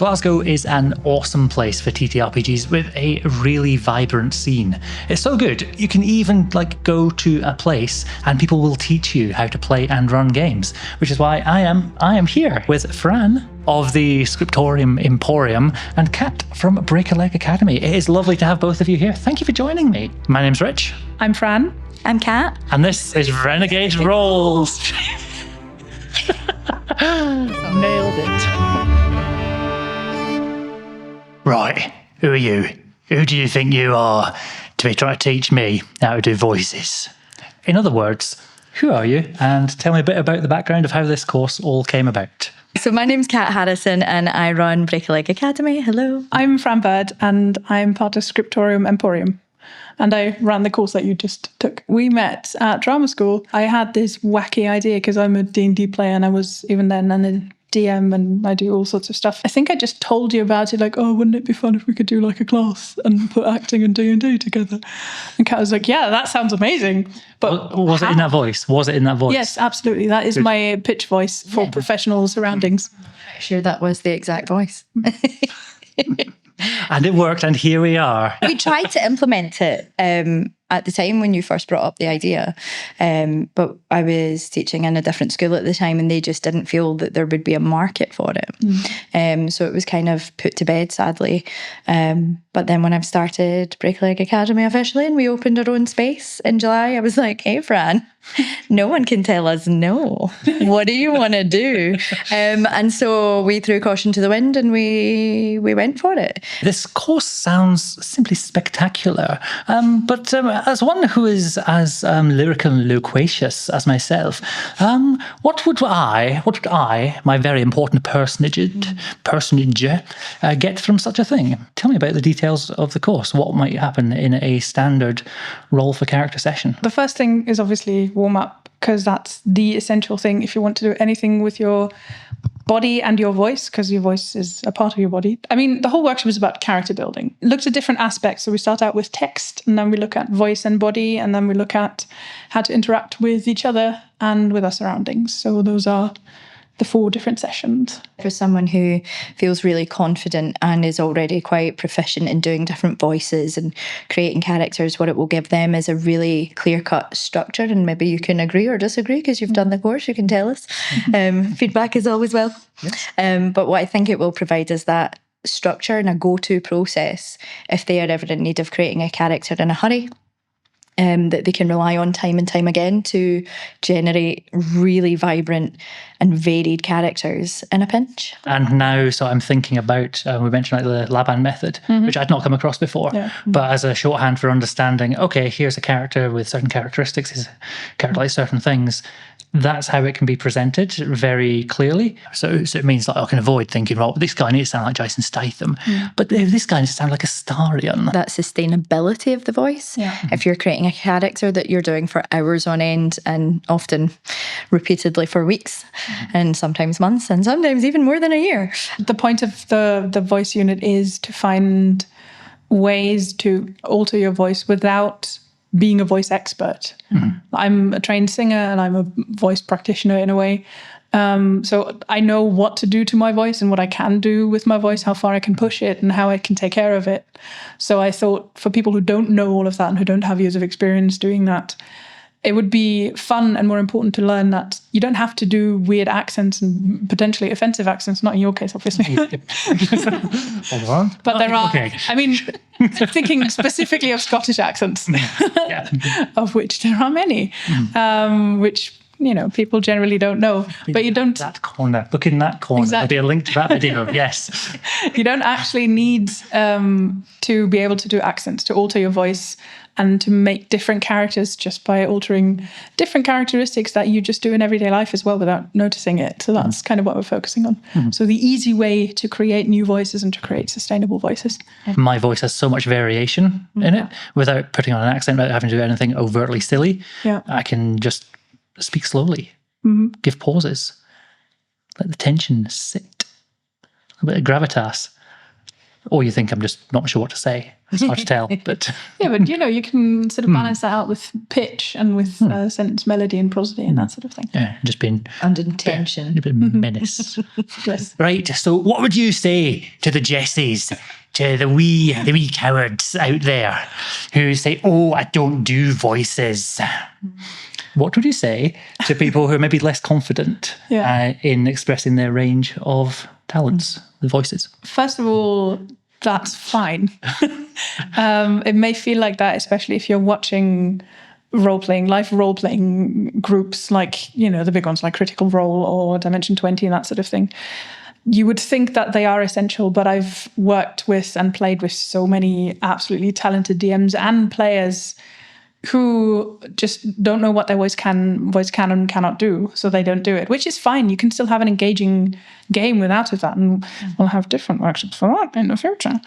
Glasgow is an awesome place for TTRPGs with a really vibrant scene. It's so good, you can even go to a place and people will teach you how to play and run games, which is why I am here with Fran of the Scriptorium Emporium and Kat from Break a Leg Academy. It is lovely to have both of you here. Thank you for joining me. My name's Rich. I'm Fran. I'm Kat. And this is Renegade Rolls. Nailed it. Right, who are you? Who do you think you are to be trying to teach me how to do voices? In other words, who are you? And tell me a bit about the background of how this course all came about. So my name's Kat Harrison and I run Break a Leg Academy. Hello. I'm Fran Bird and I'm part of Scriptorium Emporium. And I ran the course that you just took. We met at drama school. I had this wacky idea because I'm a D&D player and I was even then a DM and I do all sorts of stuff. I think I just told you about it, wouldn't it be fun if we could do a class and put acting and D&D together? And Kat was like, yeah, that sounds amazing. But was it in that voice? Was it in that voice? Yes, absolutely. That is my pitch voice for professional surroundings. I'm sure that was the exact voice. And it worked, and here we are. We tried to implement it at the time when you first brought up the idea, but I was teaching in a different school at the time and they just didn't feel that there would be a market for it. So it was kind of put to bed, sadly. But then when I've started Break a Leg Academy officially and we opened our own space in July, I was like, hey, Fran, no one can tell us no. What do you want to do? And so we threw caution to the wind and we went for it. This course sounds simply spectacular. But as one who is as lyrical and loquacious as myself, what would I, my very important personage, get from such a thing? Tell me about the details of the course. What might happen in a standard roll for character session? The first thing is obviously warm up, because that's the essential thing if you want to do anything with your body and your voice, because your voice is a part of your body. I mean, the whole workshop is about character building. It looks at different aspects. So we start out with text, and then we look at voice and body, and then we look at how to interact with each other and with our surroundings. So those are the 4 different sessions. For someone who feels really confident and is already quite proficient in doing different voices and creating characters, what it will give them is a really clear-cut structure, and maybe you can agree or disagree because you've done the course, you can tell us. Feedback is always welcome. Yes. But what I think it will provide is that structure and a go-to process if they are ever in need of creating a character in a hurry. That they can rely on time and time again to generate really vibrant and varied characters in a pinch. And now, so I'm thinking about, we mentioned the Laban method, which I'd not come across before, but as a shorthand for understanding, okay, here's a character with certain characteristics, here's a character like certain things. That's how it can be presented very clearly. So it means I can avoid thinking, well, this guy needs to sound like Jason Statham, but this guy needs to sound like a Starion. That sustainability of the voice. Yeah. If you're creating a character that you're doing for hours on end and often repeatedly for weeks and sometimes months and sometimes even more than a year. The point of the voice unit is to find ways to alter your voice without being a voice expert. I'm a trained singer and I'm a voice practitioner in a way. So I know what to do to my voice and what I can do with my voice, how far I can push it and how I can take care of it. So I thought for people who don't know all of that and who don't have years of experience doing that, it would be fun and more important to learn that you don't have to do weird accents and potentially offensive accents, not in your case, obviously. Hold on. But there are, I mean, thinking specifically of Scottish accents, of which there are many, which, people generally don't know. But you don't... Look in that corner. Exactly. There'll be a link to that video, yes. You don't actually need to be able to do accents, to alter your voice and to make different characters just by altering different characteristics that you just do in everyday life as well without noticing it. So that's kind of what we're focusing on. So the easy way to create new voices and to create sustainable voices. My voice has so much variation in it without putting on an accent, without having to do anything overtly silly. Yeah. I can just speak slowly, give pauses, let the tension sit, a bit of gravitas. Or you think I'm just not sure what to say. It's hard to tell, but Yeah, but you can sort of balance that out with pitch and with sentence melody and prosody and that sort of thing. yeah, just being And intention. a bit of menace. Yes. Right, so what would you say to the Jessies, to the wee cowards out there who say, oh, I don't do voices? What would you say to people who are maybe less confident in expressing their range of talents, the voices? First of all, that's fine. It may feel like that, especially if you're watching live role-playing groups like, the big ones like Critical Role or Dimension 20 and that sort of thing. You would think that they are essential, but I've worked with and played with so many absolutely talented DMs and players who just don't know what their voice can and cannot do, so they don't do it, which is fine. You can still have an engaging game without that, and we'll have different workshops for that in the future.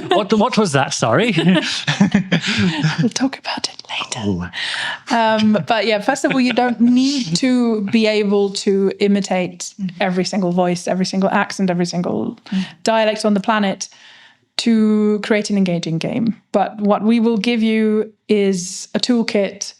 What was that? Sorry. We'll talk about it later. But yeah, first of all, you don't need to be able to imitate every single voice, every single accent, every single dialect on the planet to create an engaging game. But what we will give you is a toolkit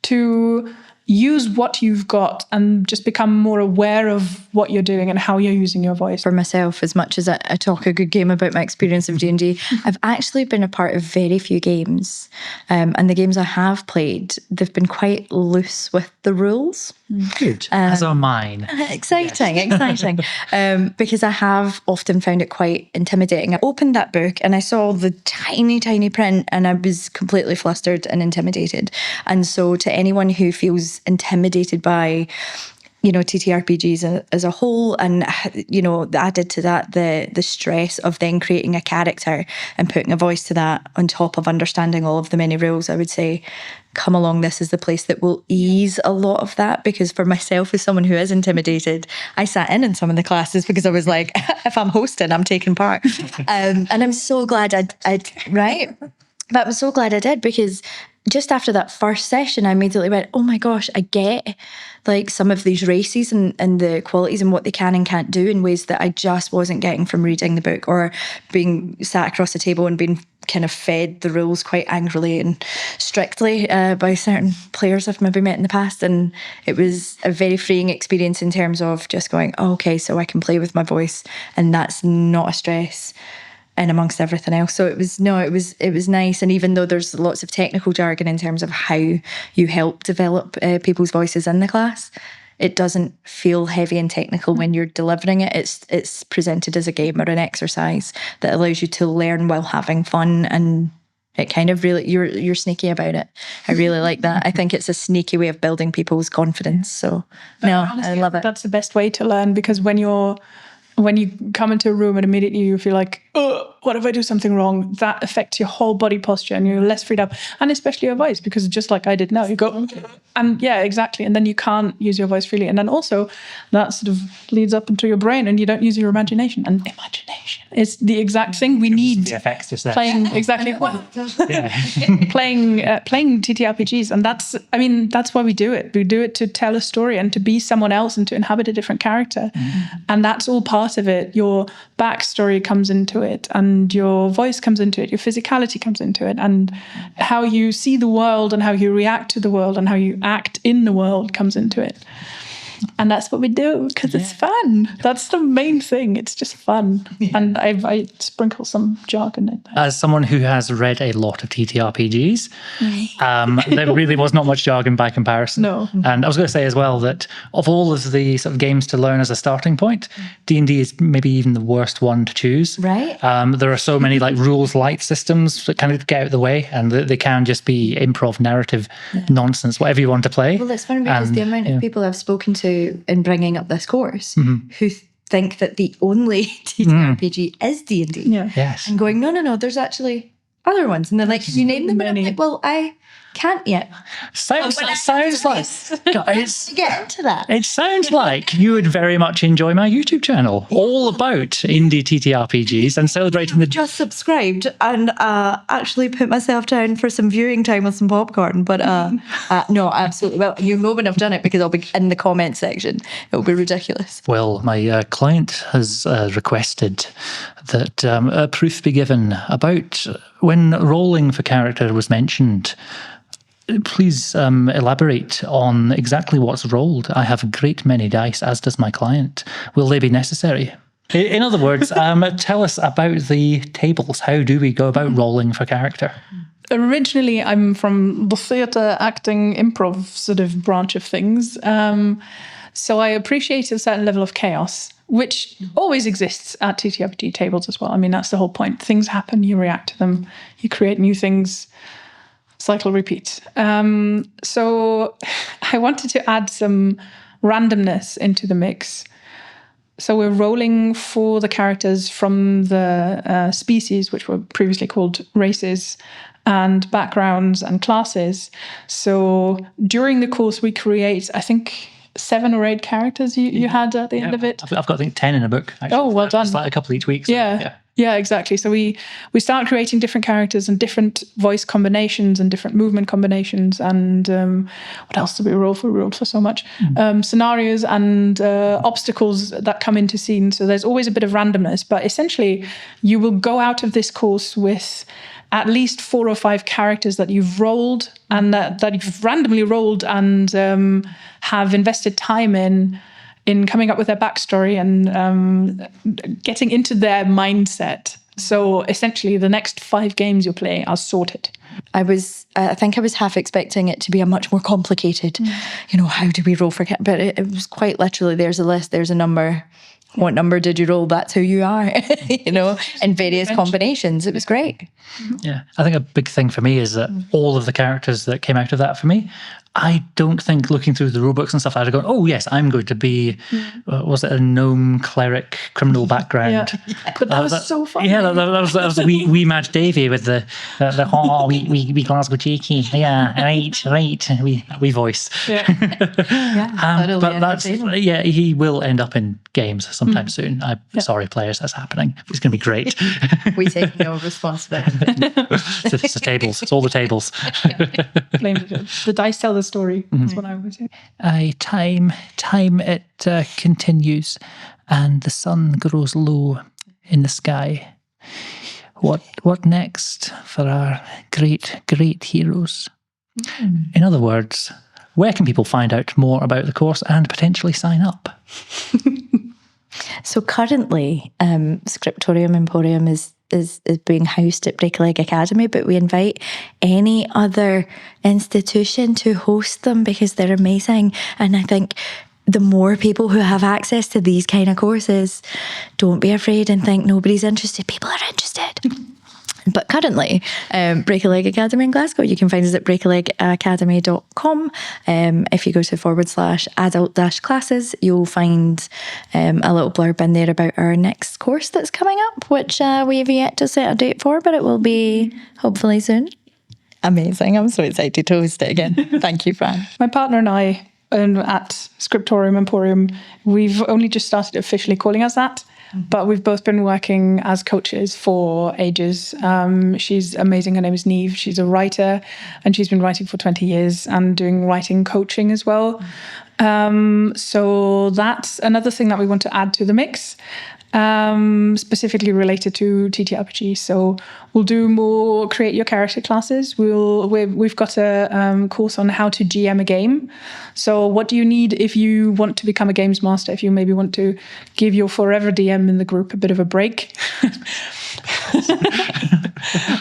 to use what you've got and just become more aware of what you're doing and how you're using your voice. For myself, as much as I talk a good game about my experience of D&D, I've actually been a part of very few games. And the games I have played, they've been quite loose with the rules. Good. As are mine. Exciting. Because I have often found it quite intimidating. I opened that book and I saw the tiny, tiny print and I was completely flustered and intimidated. And so to anyone who feels intimidated by TTRPGs as a whole, and added to that the stress of then creating a character and putting a voice to that on top of understanding all of the many rules, I would say come along. This is the place that will ease a lot of that, because for myself, as someone who is intimidated, I sat in some of the classes because I was like, if I'm hosting, I'm taking part. And I'm so glad I'd right? But I'm so glad I did, because just after that first session, I immediately went, oh my gosh, I get like some of these races and the qualities and what they can and can't do in ways that I just wasn't getting from reading the book or being sat across a table and being kind of fed the rules quite angrily and strictly by certain players I've maybe met in the past. And it was a very freeing experience in terms of just going, oh, okay, so I can play with my voice and that's not a stress. And amongst everything else. So it was nice. And even though there's lots of technical jargon in terms of how you help develop people's voices in the class, it doesn't feel heavy and technical when you're delivering it. It's presented as a game or an exercise that allows you to learn while having fun, and it kind of really, you're sneaky about it. I really like that. I think it's a sneaky way of building people's confidence. So honestly, I love it. That's the best way to learn, because when you come into a room and immediately you feel like, oh, what if I do something wrong? That affects your whole body posture and you're less freed up. And especially your voice, because just like I did now, you go, and yeah, exactly. And then you can't use your voice freely. And then also that sort of leads up into your brain and you don't use your imagination. And imagination is the exact thing we need. The effects just there. Playing exactly playing TTRPGs. And that's why we do it. We do it to tell a story and to be someone else and to inhabit a different character. And that's all part of it. Your backstory comes into it, and your voice comes into it, your physicality comes into it, and how you see the world and how you react to the world and how you act in the world comes into it. And that's what we do, because it's fun. That's the main thing. It's just fun. Yeah. And I sprinkle some jargon in there. As someone who has read a lot of TTRPGs, there really was not much jargon by comparison. No. And I was going to say as well that of all of the sort of games to learn as a starting point, D&D is maybe even the worst one to choose. Right. There are so many like rules light systems that kind of get out of the way, and they can just be improv, narrative nonsense, whatever you want to play. Well, it's funny because the amount of people I've spoken to in bringing up this course who think that the only TTRPG is D&D. Yeah. Yes. And going, no, there's actually other ones. And they're like, can you name them? And I'm Many. like, well, I can't yet. Sounds like it's, Get into that. it sounds like you would very much enjoy my YouTube channel, all about indie TTRPGs and celebrating the. Just subscribed and actually put myself down for some viewing time with some popcorn. But no, absolutely. Well, you know when I've done it because I'll be in the comment section. It'll be ridiculous. Well, my client has requested that a proof be given about when rolling for character was mentioned. Please elaborate on exactly what's rolled. I have a great many dice, as does my client. Will they be necessary? In other words, tell us about the tables. How do we go about rolling for character? Originally, I'm from the theatre, acting, improv sort of branch of things. So I appreciate a certain level of chaos, which always exists at TTRPG tables as well. I mean, that's the whole point. Things happen, you react to them, you create new things. Cycle repeat. So I wanted to add some randomness into the mix. So we're rolling for the characters from the species, which were previously called races, and backgrounds and classes. So during the course, we create, I think, 7 or 8 characters you had at the end of it. I've got, I think, 10 in a book. Actually. Oh, well done. It's like a couple each week. So, Yeah, exactly. So we start creating different characters and different voice combinations and different movement combinations. And what else did we roll for? We rolled for so much. Scenarios and obstacles that come into scene. So there's always a bit of randomness. But essentially, you will go out of this course with at least 4 or 5 characters that you've rolled and that you've randomly rolled and have invested time in coming up with their backstory and getting into their mindset. So essentially, the next 5 games you'll play are sorted. I think I was half expecting it to be a much more complicated, how do we roll for cat? But it was quite literally, there's a list, there's a number. What number did you roll? That's who you are, in various combinations. It was great. Yeah, I think a big thing for me is that all of the characters that came out of that for me, I don't think looking through the rulebooks and stuff, I'd have gone, oh yes, I'm going to be, was it a gnome cleric criminal background? But that was so fun. Yeah, that was wee Mad Davy with the we Glasgow cheeky. Yeah, right. We voice. Yeah. But that's he will end up in games sometime soon. Sorry, players, that's happening. It's going to be great. We take no responsibility. It's the tables. It's all the tables. The dice tell the story. That's what I would say. Time it continues, and the sun grows low in the sky. What next for our great heroes? In other words, where can people find out more about the course and potentially sign up? So currently, Scriptorium Emporium is being housed at Breakaleg Academy, but we invite any other institution to host them because they're amazing. And I think the more people who have access to these kind of courses, don't be afraid and think nobody's interested. People are interested. But currently, Breakaleg Academy in Glasgow, you can find us at breakalegacademy.com. If you go to /adult-classes, you'll find a little blurb in there about our next course that's coming up, which we have yet to set a date for, but it will be hopefully soon. Amazing. I'm so excited to host it again. Thank you, Fran. My partner and I at Scriptorium Emporium, we've only just started officially calling us that. But we've both been working as coaches for ages. She's amazing. Her name is Neve. She's a writer, and she's been writing for 20 years and doing writing coaching as well. So that's another thing that we want to add to the mix, specifically related to TTRPG. So we'll do more create your character classes. We've got a course on how to GM a game. So what do you need if you want to become a games master, if you maybe want to give your forever DM in the group a bit of a break?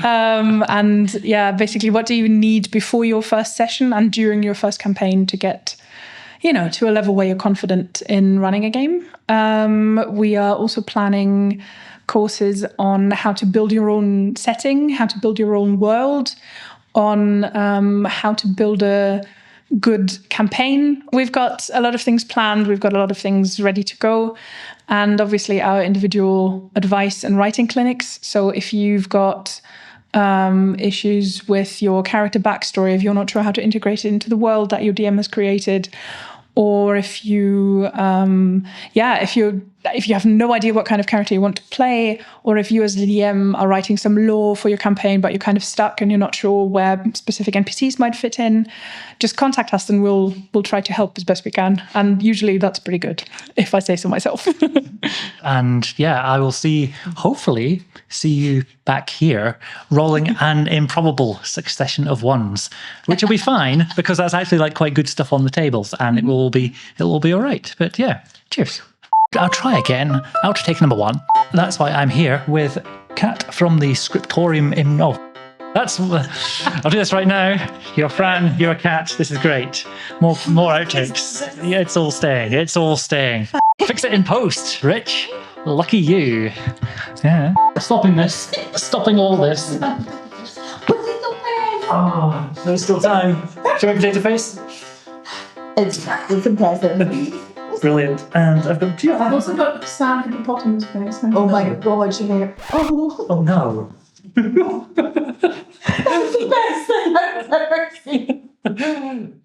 And yeah, basically what do you need before your first session and during your first campaign to get to a level where you're confident in running a game. We are also planning courses on how to build your own setting, how to build your own world, on how to build a good campaign. We've got a lot of things planned. We've got a lot of things ready to go. And obviously our individual advice and writing clinics. So if you've got issues with your character backstory, if you're not sure how to integrate it into the world that your DM has created, or if you if you have no idea what kind of character you want to play, or if you as the DM are writing some lore for your campaign but you're kind of stuck and you're not sure where specific NPCs might fit in, just contact us and we'll try to help as best we can. And usually that's pretty good, if I say so myself. And yeah, I will hopefully see you back here rolling an improbable succession of ones, which will be fine because that's actually like quite good stuff on the tables, and it will be all right. But yeah, cheers. I'll try again. Outtake number 1. That's why I'm here with Kat from the Scriptorium I'll do this right now. You're Fran, you're a Kat. This is great. More outtakes. Yeah, it's all staying. Fix it in post, Rich. Lucky you. Yeah. Stopping all this. Oh, there's still time. Should we potato face? It's impressive. Brilliant. And I've got I've also got sand at the bottom of the face. Oh my god, you hear? Oh no. That's the best thing I've ever seen.